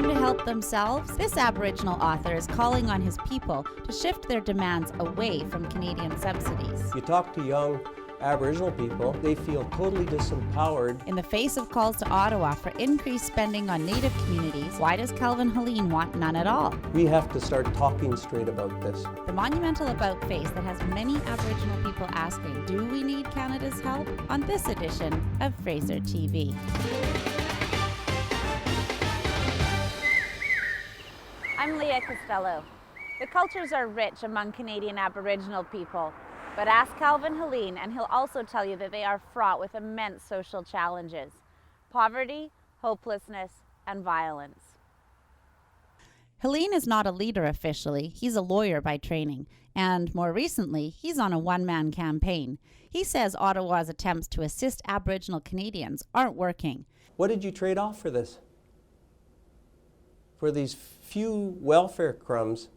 time to help themselves? This Aboriginal author is calling on his people to shift their demands away from Canadian subsidies. You talk to young Aboriginal people, they feel totally disempowered. In the face of calls to Ottawa for increased spending on Native communities, why does Calvin Helin want none at all? We have to start talking straight about this. The monumental about face that has many Aboriginal people asking, do we need Canada's help? On this edition of Fraser TV. I'm Leah Costello. The cultures are rich among Canadian Aboriginal people. But ask Calvin Helin and he'll also tell you that they are fraught with immense social challenges: poverty, hopelessness, and violence. Helin is not a leader officially, he's a lawyer by training, and more recently, he's on a one-man campaign. He says Ottawa's attempts to assist Aboriginal Canadians aren't working. What did you trade off for this? For these few welfare crumbs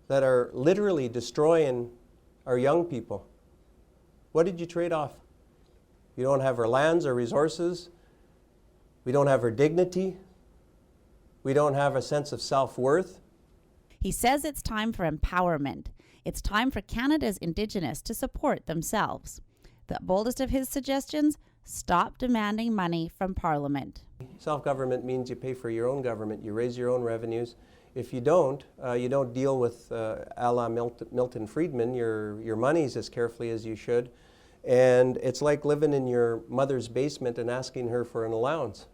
that are literally destroying our young people. What did you trade off? You don't have our lands or resources. We don't have our dignity. We don't have a sense of self-worth. He says it's time for empowerment. It's time for Canada's Indigenous to support themselves. The boldest of his suggestions: stop demanding money from Parliament. Self-government means you pay for your own government. You raise your own revenues. If you don't deal with, a la Milton Friedman, your monies as carefully as you should. And it's like living in your mother's basement and asking her for an allowance.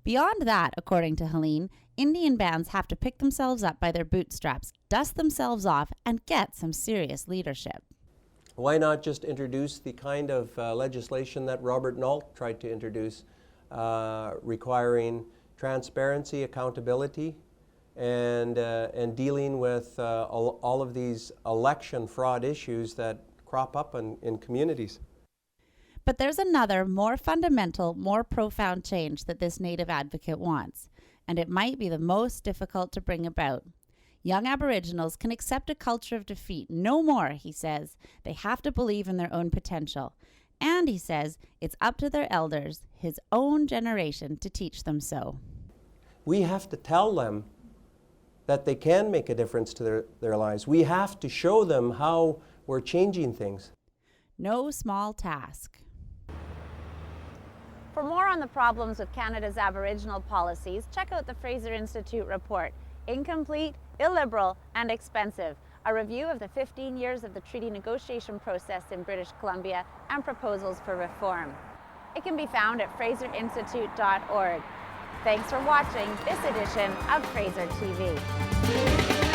Beyond that, according to Helin, Indian bands have to pick themselves up by their bootstraps, dust themselves off, and get some serious leadership. Why not just introduce the kind of legislation that Robert Nault tried to introduce, requiring transparency, accountability, and dealing with all of these election fraud issues that crop up in communities. But there's another, more fundamental, more profound change that this Native advocate wants, and it might be the most difficult to bring about. Young Aboriginals can accept a culture of defeat no more, he says. They have to believe in their own potential. And he says it's up to their elders, his own generation, to teach them so. We have to tell them that they can make a difference to their lives. We have to show them how we're changing things. No small task. For more on the problems with Canada's Aboriginal policies, check out the Fraser Institute report, Incomplete, Illiberal, and Expensive, a review of the 15 years of the treaty negotiation process in British Columbia and proposals for reform. It can be found at fraserinstitute.org. Thanks for watching this edition of Fraser TV.